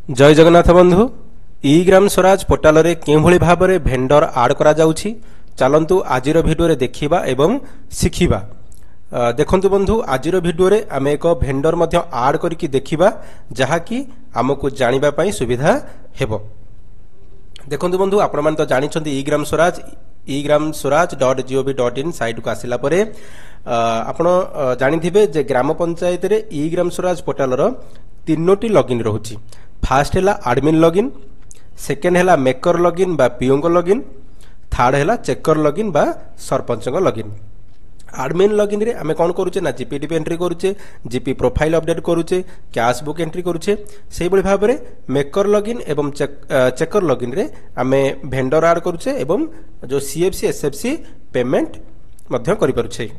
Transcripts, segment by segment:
जय जगन्नाथ बंधु ई ग्राम स्वराज पोर्टाल रे केभଳି भाबरे भेंडर आड करा जाउछि चलंतु आजिर भिडियो रे देखिबा एवं शिखिबा। देखंतु बंधु आजिर भिडियो रे आमे एक भेंडर मध्य आड करिकि देखिबा जहा कि हमकु जानिबा पई सुविधा हेबो। देखंतु बंधु आपण मान तो जानि छथि ई ग्राम स्वराज.gov.in साइट को आसिला परे आपण जानिथिबे जे ग्राम पंचायत रे ई ग्राम स्वराज पोर्टाल रो तीनोटी लॉगिन रहुछि। फास्ट है एडमिन लॉगिन, सेकेंड है मेकर लॉगिन बा पीओ लॉगिन, थर्ड है चेकर लॉगिन बा सरपंच लॉगिन। एडमिन लॉगिन रे आमे कोन करूचे ना जीपीटीपी एंट्री करूचे, जीपी प्रोफाइल अपडेट करूचे, कैश बुक एंट्री करूचे। सेही बळी भाबरे मेकर लॉगिन एवं चेकर लॉगिन रे आमे वेंडर ऐड करूचे एवं जो सीएफसी एसएफसी पेमेंट मध्य करि पारुचे।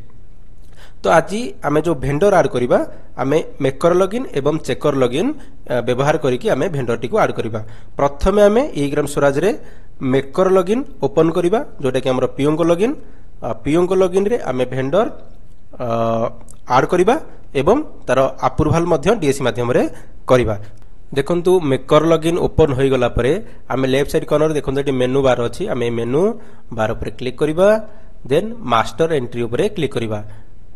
तो आज आमे जो वेंडर ऐड करिबा आमे मेकर लॉगिन एवं चेकर लॉगिन व्यवहार करिकि आमे वेंडर टी को ऐड करिबा। प्रथमे आमे ई ग्राम स्वराज रे मेकर लॉगिन ओपन करिबा जोटा कि हमर पीओ लॉगिन रे आमे वेंडर ऐड करिबा एवं तार अप्रूवल मध्य डीएससी माध्यम रे करिबा। देखंतु मेकर लॉगिन ओपन होई गला परे आमे लेफ्ट साइड कॉर्नर देखंतु एटी मेनू बार अछि, आमे मेनू बार ऊपर क्लिक करिबा, देन मास्टर एंट्री ऊपर क्लिक करिबा,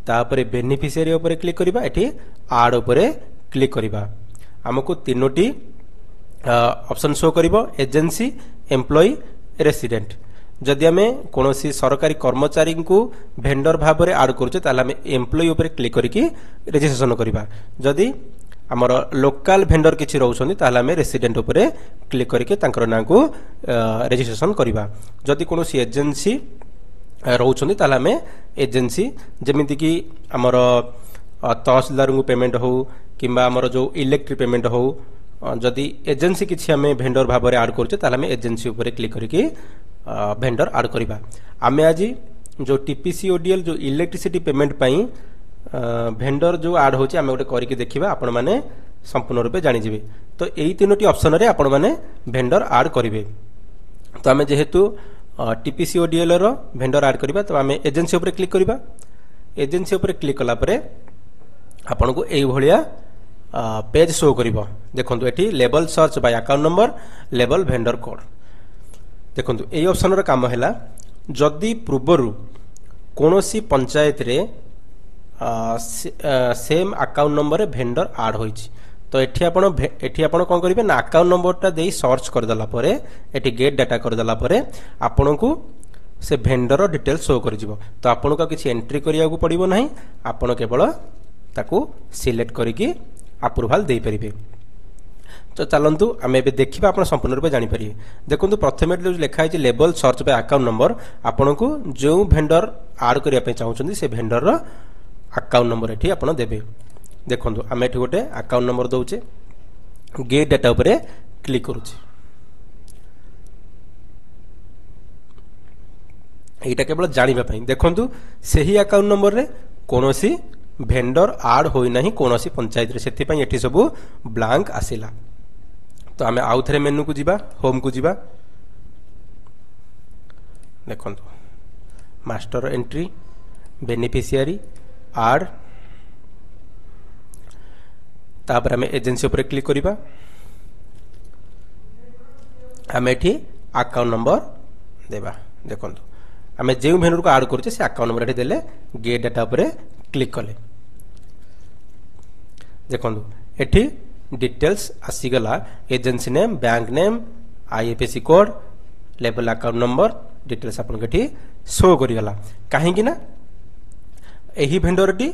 तापरे बेनिफिशियरी ऊपर क्लिक करिबा, एठी ऐड ऊपर क्लिक करिबा। हमकु तीनोटी ऑप्शन शो करिवो एजेंसी, एम्प्लॉय, रेसिडेंट। जदि आमे कोनोसी सरकारी कर्मचारी को वेंडर भाव में ऐड करूचे ताले आमे एम्प्लॉय ऊपर क्लिक करिकि रजिस्ट्रेशन करिबा। जदि हमर लोकल वेंडर किछि रहउछन्ती ताले आमे रेसिडेंट ऊपर क्लिक करिकि तांकर नाम को रजिस्ट्रेशन करिबा। जदि कोनोसी एजेंसी रहउछन्ती ताले आमे एजेंसी जेमिति कि हमर तहसीलदार को पेमेंट हो किंबा हमर जो इलेक्ट्रिक पेमेंट हो, जदि एजेंसी किछि आमे वेंडर भाव में ऐड करूचे ताले आमे एजेंसी ऊपर क्लिक करिकि वेंडर ऐड करिबा। आमे आज जो टीपीसी ओडीएल जो इलेक्ट्रिसिटी पेमेंट पई वेंडर जो ऐड होचे आमे गोटे करिकि देखिबा, आपण माने संपूर्ण रूपे जानि जिवे। तो एई तीनोटी ऑप्शन रे आपण माने वेंडर ऐड करिवे। तो आमे जेहेतु टीपीसी ओडीएल रो वेंडर ऐड करिबा तो आमे एजेंसी ऊपर क्लिक करिबा। एजेंसी ऊपर क्लिक कला परे आपण को एई भलिया पेज शो करिवो। देखंतु एठी label search by account number, label vendor code. देखंतु एई ऑप्शन रो काम हैला जदि पूर्वरु कोनोसी पंचायत रे same account number vendor add होइछि तो एठी आपण कोन करिवे ना अकाउंट नंबरटा देई सर्च कर दला परे एठी गेट डाटा कर दला परे आपण को से वेंडर डिटेल्स शो कर जिवो। तो आपण को किछि एंट्री करिया को पड़िबो नाही, आपण केवल ताकू सिलेक्ट करिकि अप्रूवल देई परिबे। तो चलंतु आमे बे देखिबा आपण संपूर्ण रूपे जानि परिबे। देखंतु प्रथमे जो लिखा है label search by account number, आपण को जो वेंडर ऐड करिया पे चाहउछन्ती से वेंडर रो अकाउंट नंबर एठी आपण देबे। देखंतु आमे एठी गोटे अकाउंट नंबर दउचे, गेट डाटा ऊपर क्लिक करूचे। एटा केवल जानिबा पई। देखंतु सही अकाउंट नंबर रे कोनोसी वेंडर ऐड होई नाही कोनोसी पंचायत रे, सेति पई एठी सब ब्लैंक आसिला। तो आमे आउ थरे मेनू को जिबा, होम को जिबा। देखंतु मास्टर एंट्री, बेनिफिशियरी, ऐड, तापर आमे एजेंसी ऊपर क्लिक करिबा। आमे एठी अकाउंट नंबर देबा। देखंतु आमे जे वेंडर को ऐड करछे से अकाउंट नंबर एठी देले, गेट डाटा ऊपर क्लिक कले। देखंतु एठी डिटेल्स आसी गला, agency name, bank name, IFSC code, level account number details आपन केठी शो करि गला। काहे कि ना एही वेंडर टी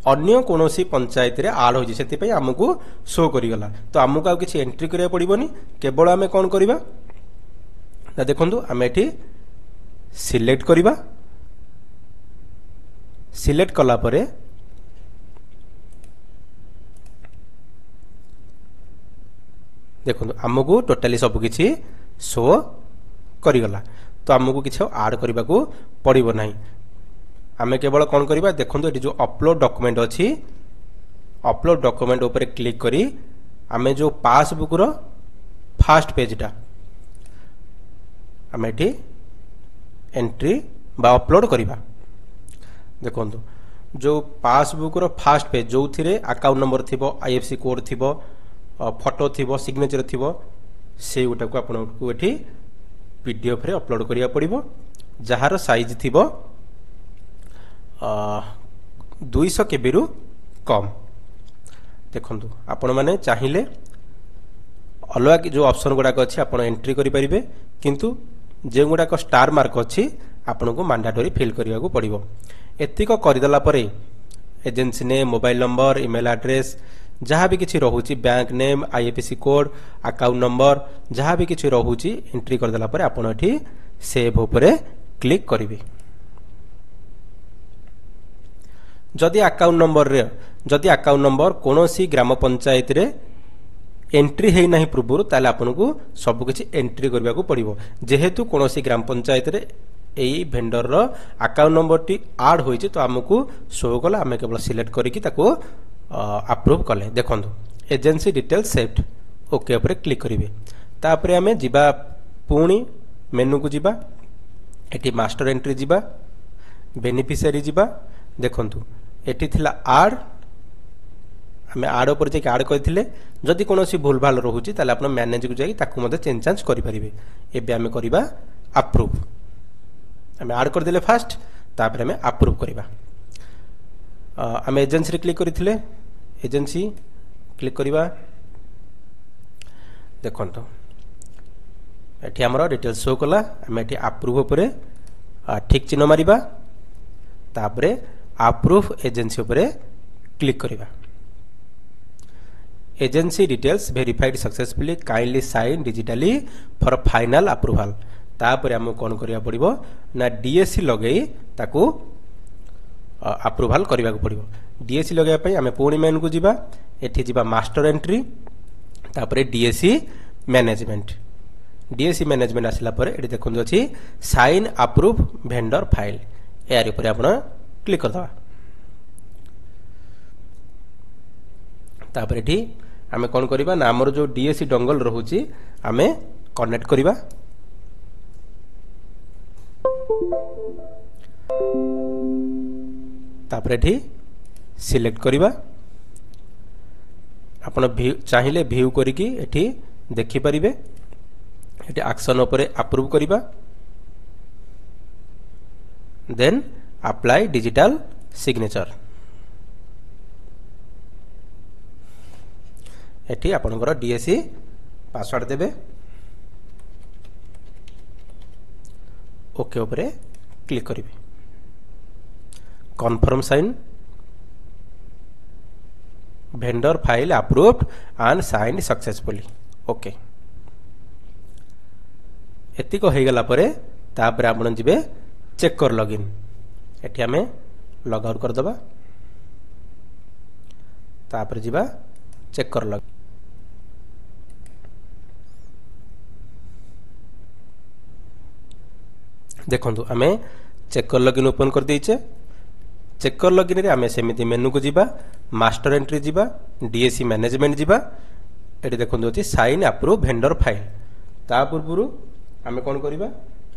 अन्य कोनोसी पंचायत रे ऐड होई सेति पई हमकु शो करि गला। तो हमकु आ किछि एंट्री करिया पड़िबोनी, केवल आमे कोन करिबा ना देखंतु आमे एठी सिलेक्ट करिबा। सिलेक्ट कला परे देखो आमको टोटाली सब किछि शो करिगला। तो आमको किछि ऐड करबा को पड़िबो नाही, आमे केवल कोन करिबा देखंतु एटी जो अपलोड डॉक्यूमेंट अछि, अपलोड डॉक्यूमेंट ऊपर क्लिक करी आमे जो पासबुक रो फर्स्ट पेजटा आमे एटी एंट्री बा अपलोड करिबा। देखंतु जो पासबुक रो फर्स्ट पेज जो थिरे अकाउंट नंबर थिबो, आईएफएससी कोड थिबो, फोटो थी सिग्नेचर थी से गुटा को आपको ये पीडीएफ रे अपलोड करिया पड़िबो जहार साइज थी 200 KB रु कम। देखंतु आपण माने चाहिए अलग जो ऑप्शन गुड़ाक अच्छी आप एंट्री करें किंतु जो गुड़ाक स्टार मार्क अच्छी आपन को मैंडेटरी फिल करने को पड़ो। एतिक करदेला agency name mobile number email address जहाँ भी किसी रोचे bank name IFSC code account number जहाँ भी किसी रोचे एंट्री करदेला आपन एठी सेव उपरे क्लिक करेंगे। जदि अकाउंट नंबर कौन सी ग्राम पंचायत रे एंट्री है ना पूर्व ताले आपन को सबकि एंट्री करने को पड़ो। जेहेतु कौन सी ग्राम पंचायत रे यही भेंडर रो अकाउंट नंबर टी आड होइछि तो आमको शो कला आम केवल सिलेक्ट करके अप्रूव कले। देखंतु एजेंसी डिटेल्स सेव्ड ओके ऊपर क्लिक करेंगे। तापरे आमे जिबा पुणी मेनू को जिबा एटी मास्टर एंट्री जिबा बेनिफिशियरी जिबा। देखंतु एटी थिला आड आमे आड ऊपर जे आड करथिले जदि कोनोसी भूल भाल रहुची ताले आपण मैनेज को जाई ताकू मते चेंज करि परिबे। एबे आमे करिबा अप्रूव आमे आड कर देले फास्ट तापर आमे अप्रूव करिबा। आमे एजेंसी रे क्लिक करिथिले एजेंसी क्लिक करिबा। देखंतु एठी हमरो डिटेल्स शो कला आमे एठी अप्रूव ऊपर ठीक चिन्ह मारिबा तापरे अप्रूव एजेंसी ऊपर क्लिक करिबा। Agency details verified successfully kindly sign digitally for final approval. तापर आम कौन करिया पड़िबो ना डीएससी लगेई ताकू अप्रूवल करने को पड़ो। डीएससी लगे आम पुणी मेन को जीवा एठी जीवा मास्टर एंट्री तापर डीएससी मैनेजमेंट। डीएससी मैनेजमेंट आसला पर एठी देखंतु अछि साइन अप्रूव वेंडर फाइल यार ऊपर आपण क्लिक कर दवा। तापर एठी आमे कौन करिबा ना हमर जो डीएससी डंगल रहुची आमे कनेक्ट करिबा। तापर एठी सिलेक्ट करिबा आपण चाहिए व्यू करिकी एठी देखि परिबे। एठी एक्शन ऊपर अप्रूव करिबा देन अप्लाई डिजिटल सिग्नेचर। एठी आपनकर डीएससी पासवर्ड देबे ओके ऊपर क्लिक करिवे। Confirm sign vendor file approved and signed successfully okay. एतिक हो गला परे तापर आपण जिबे चेक कर लॉगिन एठी हमें लॉग आउट कर दबा। तापर जिबा चेक कर लॉगिन। देखंतु आमे चेक कर लॉगिन ओपन कर देइचे। चेक कर लॉगिन रे आमे सेमिति मेनू को जीवा मास्टर एंट्री जीवा डीएससी मैनेजमेंट जीवा एटी देखंतु अछि साइन अप्रूव वेंडर फाइल। ता पूर्वरु आमे कोन करिबा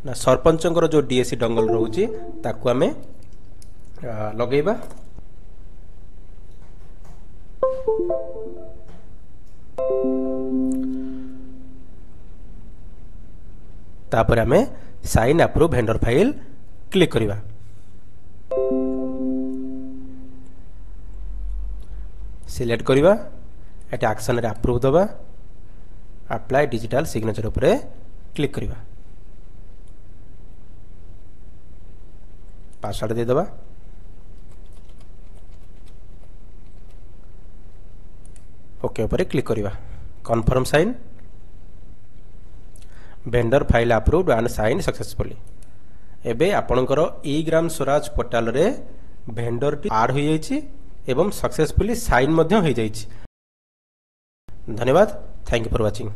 ना सरपंचकर जो डीएससी डंगल रहउची ताकू आमे लगेइबा। तापर आमे sign approve vendor file click करिबा। सिलेक्ट करिबा एटा एक्शन रे अप्रूव दबा अप्लाई डिजिटल सिग्नेचर ऊपर क्लिक करिबा। पासवर्ड दे दबा। ओके ऊपर क्लिक करिबा। Confirm sign vendor file approved and sign successfully. एबे आपणकर ई ग्राम स्वराज पोर्टल रे वेंडर टी ऐड हो जाइछि एवं सक्सेसफुली साइन मध्य हो जाइछि। धन्यवाद। Thank you for watching.